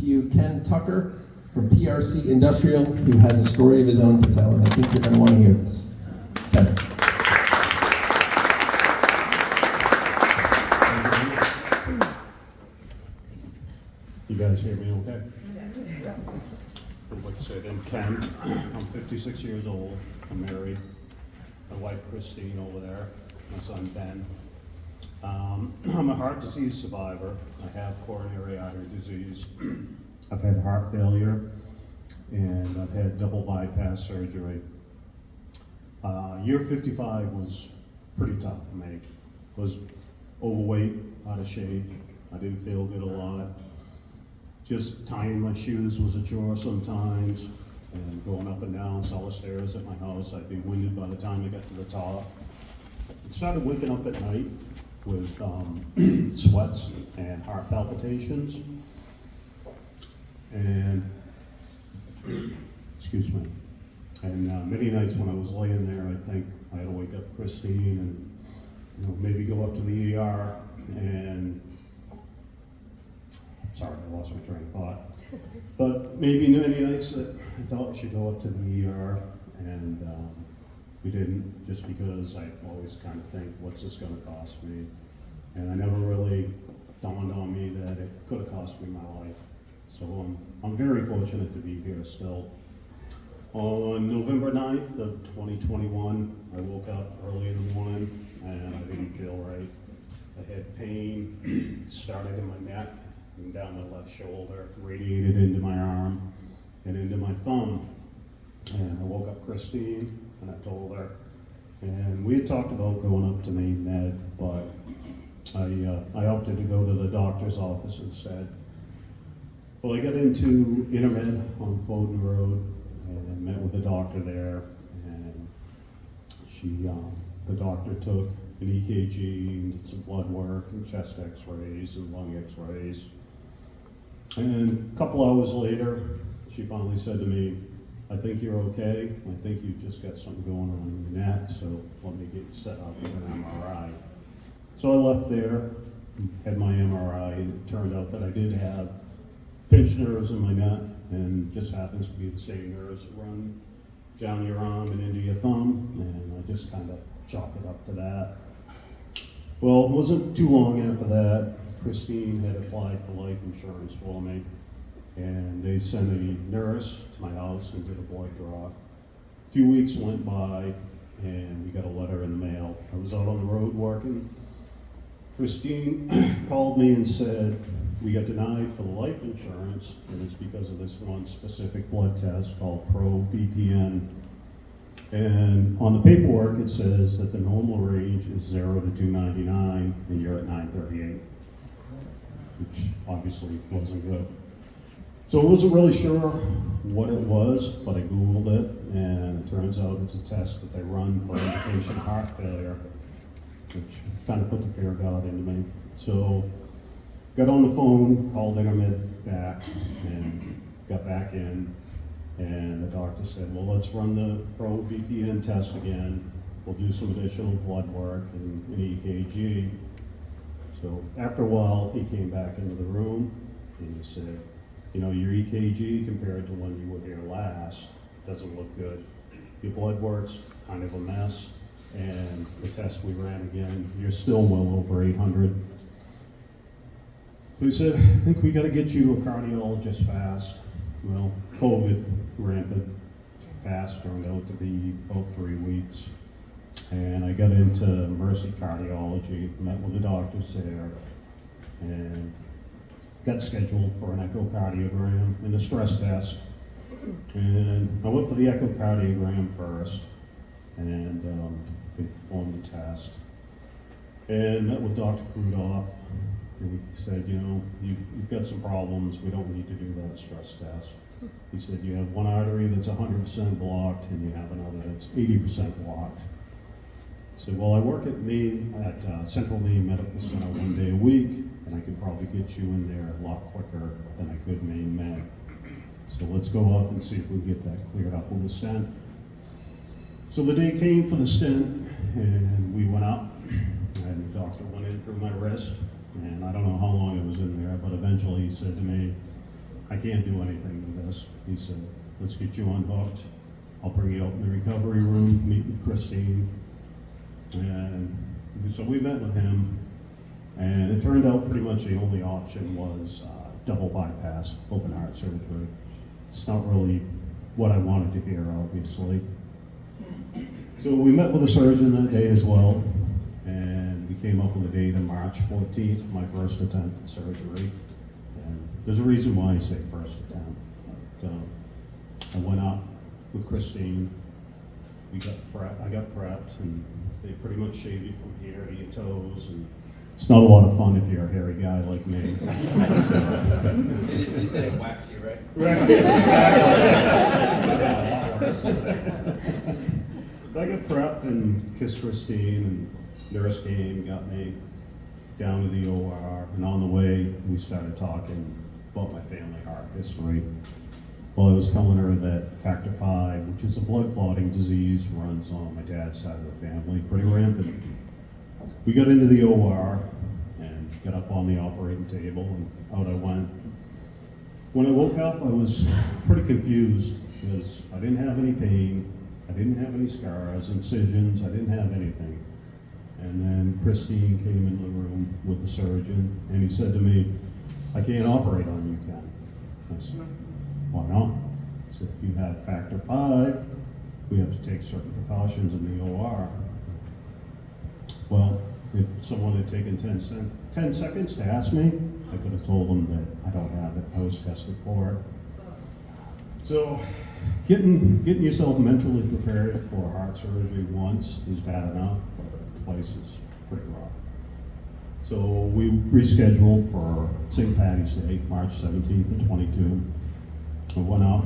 to you Ken Tucker from PRC Industrial, who has a story of his own to tell, and I think you're going to want to hear this. Ken. You guys hear me okay? Like I said, I'm Ken. I'm 56 years old. I'm married. My wife Christine over there. My son Ben. I'm a heart disease survivor. I have coronary artery disease. I've had heart failure, and I've had double bypass surgery. Year 55 was pretty tough for me. Was overweight, out of shape. I didn't feel good a lot. Just tying my shoes was a chore sometimes, and going up and down solid stairs at my house. I'd be winded by the time I got to the top. I started waking up at night with sweats and heart palpitations. And, excuse me, and many nights when I was laying there, I think I had to wake up Christine and maybe go up to the ER and, sorry, I lost my train of thought. But maybe many nights that I thought we should go up to the ER, and we didn't, just because I always kind of think, what's this gonna cost me? And I never really dawned on me that it could have cost me my life. So I'm very fortunate to be here still. On November 9th of 2021, I woke up early in the morning and I didn't feel right. I had pain, started in my neck and down my left shoulder, radiated into my arm and into my thumb. And I woke up Christine and I told her. And we had talked about going up to Maine Med, but I opted to go to the doctor's office instead. Well, I got into Intermed on Foden Road and met with a doctor there, and the doctor took an EKG and did some blood work and chest x-rays and lung x-rays. And a couple hours later, she finally said to me, I think you're okay. I think you've just got something going on in your neck, so let me get you set up with an MRI. So I left there, had my MRI, and it turned out that I did have pinched nerves in my neck, and just happens to be the same nerves that run down your arm and into your thumb, and I just kind of chalked it up to that. Well, it wasn't too long after that, Christine had applied for life insurance for me, and they sent a nurse to my house and did a blood draw. A few weeks went by, and we got a letter in the mail. I was out on the road working. Christine called me and said, we got denied for the life insurance, and it's because of this one specific blood test called Pro-BPN. And on the paperwork, it says that the normal range is 0 to 299, and you're at 938, which obviously wasn't good. So I wasn't really sure what it was, but I Googled it, and it turns out it's a test that they run for indication of heart failure, which kind of put the fear of God into me. So got on the phone, called Intermed back, and got back in, and the doctor said, well, let's run the Pro-BPN test again. We'll do some additional blood work and an EKG. So after a while, he came back into the room, and he said, your EKG compared to when you were here last doesn't look good. Your blood work's kind of a mess, and the test we ran again, you're still well over 800. So he said, I think we got to get you a cardiologist fast. Well, COVID rampant fast turned out to be about 3 weeks. And I got into Mercy Cardiology, met with the doctors there, and got scheduled for an echocardiogram and a stress test. And I went for the echocardiogram first, and they performed the test. And met with Dr. Krudoff, and he said, you've got some problems, we don't need to do that stress test. He said, you have one artery that's 100% blocked, and you have another that's 80% blocked. I said, well, I work at Central Maine Medical Center 1 day a week, and I could probably get you in there a lot quicker than I could Maine Med. So let's go up and see if we can get that cleared up with the stent. So the day came for the stent, and we went up, and the doctor went in through my wrist, and I don't know how long it was in there, but eventually he said to me, I can't do anything with this. He said, let's get you unhooked. I'll bring you up in the recovery room, meet with Christine. And so we met with him, and it turned out pretty much the only option was double bypass, open heart surgery. It's not really what I wanted to hear, obviously. So we met with a surgeon that day as well, and we came up with a date of March 14th, my first attempt at surgery. And there's a reason why I say first attempt. But, I went up with Christine. I got prepped, and they pretty much shave you from here to your toes. And it's not a lot of fun if you're a hairy guy like me. They said it wax you, right? Right. Exactly. I got prepped and kissed Christine, and nurse came, got me down to the OR, and on the way, we started talking about my family heart history. Well, I was telling her that factor V, which is a blood clotting disease, runs on my dad's side of the family, pretty rampant. We got into the OR and got up on the operating table, and out I went. When I woke up, I was pretty confused because I didn't have any pain, I didn't have any scars, incisions, I didn't have anything. And then Christine came into the room with the surgeon, and he said to me, I can't operate on you, Ken. I said, why not? He said, if you have factor V, we have to take certain precautions in the OR. Well, if someone had taken 10 seconds to ask me, I could have told them that I don't have it. I was tested for it. So getting yourself mentally prepared for heart surgery once is bad enough, but twice is pretty rough. So we rescheduled for St. Patty's Day, March 17th and 22. I went out,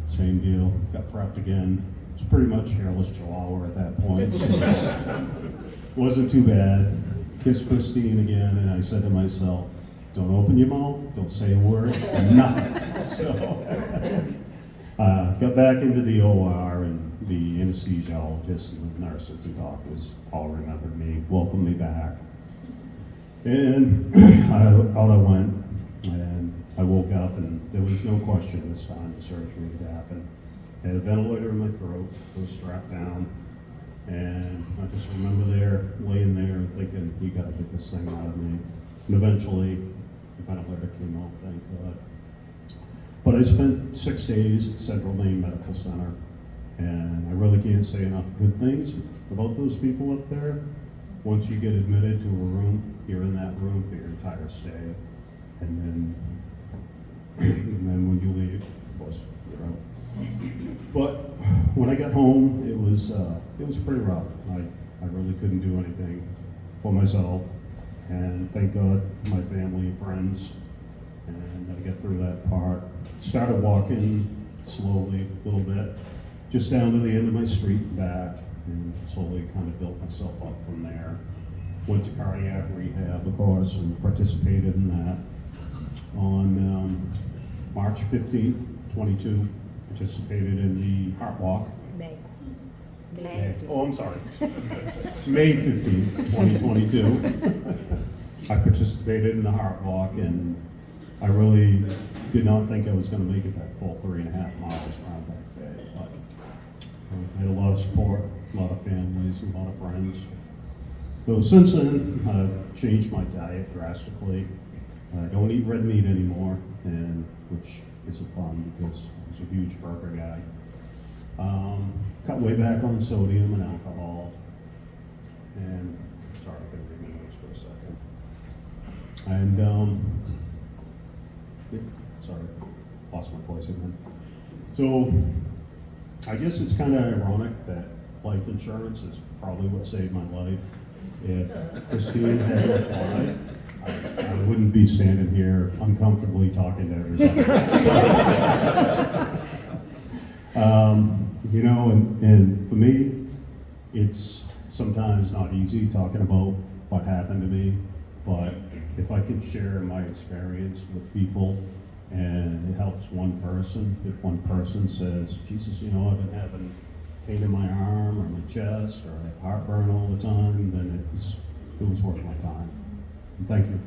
same deal, got prepped again. It's pretty much hairless chihuahua at that point. So wasn't too bad. Kissed Christine again, and I said to myself, don't open your mouth, don't say a word, nothing. So got back into the OR, and the anesthesiologist and the nurses and doctors all remembered me, welcomed me back. And out I went, and I woke up, and there was no question this time the surgery had happened. I had a ventilator in my throat, I was strapped down, and I just remember laying there and thinking, you gotta get this thing out of me. And eventually, the ventilator came out, thank God. But I spent 6 days at Central Maine Medical Center, and I really can't say enough good things about those people up there. Once you get admitted to a room, you're in that room for your entire stay. And then when you leave, of course, you're out. But when I got home, it was pretty rough. I really couldn't do anything for myself. And thank God for my family and friends. And I got through that part. Started walking slowly, a little bit, just down to the end of my street and back, and slowly kind of built myself up from there. Went to cardiac rehab, of course, and participated in that. On March 15th, 22, participated in the Heart Walk. May. Oh, I'm sorry. May 15th, 2022. I participated in the Heart Walk, and I really did not think I was going to make it that full 3.5 miles around that day. But I had a lot of support, a lot of families, a lot of friends. So since then, I've changed my diet drastically. I don't eat red meat anymore, and which isn't fun because I was a huge burger guy. Cut way back on sodium and alcohol. And sorry, I gotta read my notes for a second. And sorry, lost my voice again. So I guess it's kind of ironic that life insurance is probably what saved my life. If Christine had applied, I wouldn't be standing here uncomfortably talking to everybody. You know, and for me, it's sometimes not easy talking about what happened to me, but if I can share my experience with people and it helps one person, if one person says, Jesus, you know, I've been having pain in my arm or my chest or I have heartburn all the time, then it was worth my time. And thank you.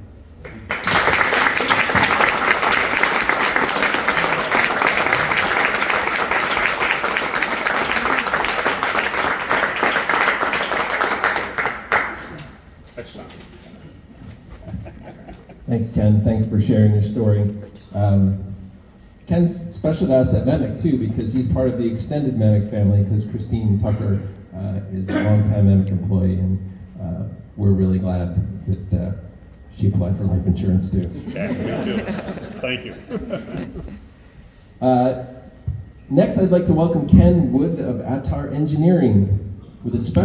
Next time. Thanks, Ken. Thanks for sharing your story. Ken's special to us at MEMIC too, because he's part of the extended MEMIC family, because Christine Tucker is a longtime MEMIC employee, and we're really glad that she applied for life insurance too. Yeah, me too. Thank you. Next, I'd like to welcome Ken Wood of Attar Engineering with a special